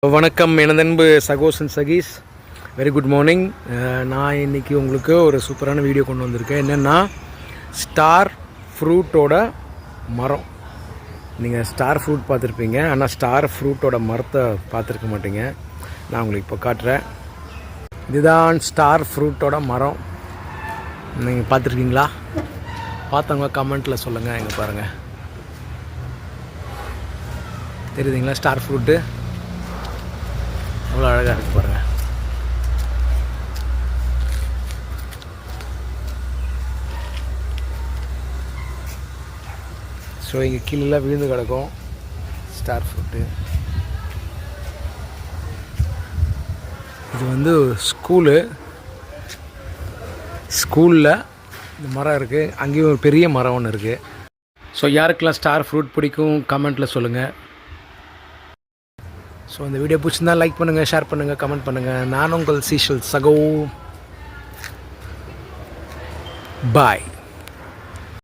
வணக்கம் எனதன்பு சகோசன் சகீஸ், very good morning. நான் இன்றைக்கி உங்களுக்கு ஒரு சூப்பரான வீடியோ கொண்டு வந்திருக்கேன். என்னென்னா ஸ்டார் ஃப்ரூட்டோட மரம். நீங்கள் ஸ்டார் ஃப்ரூட் பார்த்துருப்பீங்க, ஆனால் ஸ்டார் ஃப்ரூட்டோட மரத்தை பார்த்துருக்க மாட்டீங்க. நான் உங்களுக்கு இப்போ காட்டுறேன். இதுதான் ஸ்டார் ஃப்ரூட்டோட மரம். நீங்கள் பார்த்துருக்கீங்களா? பார்த்தவங்க கமெண்ட்டில் சொல்லுங்கள். இங்கே பாருங்கள், தெரியுதுங்களா? ஸ்டார் ஃப்ரூட்டு அவ்வளோ அழகாக இருக்குது பாருங்கள். ஸோ இங்கே கீழே விழுந்து கிடக்கும் ஸ்டார் ஃப்ரூட்டு. இது வந்து ஸ்கூலில் இந்த மரம் இருக்குது. அங்கேயும் ஒரு பெரிய மரம் ஒன்று இருக்குது. ஸோ யாருக்கெல்லாம் ஸ்டார் ஃப்ரூட் பிடிக்கும் கமெண்ட்டில் சொல்லுங்கள். ஸோ இந்த வீடியோ பிடிச்சிருந்தால் லைக் பண்ணுங்கள், ஷேர் பண்ணுங்கள், கமெண்ட் பண்ணுங்கள். நான் உங்கள் சீஷல் சகோ. பாய்.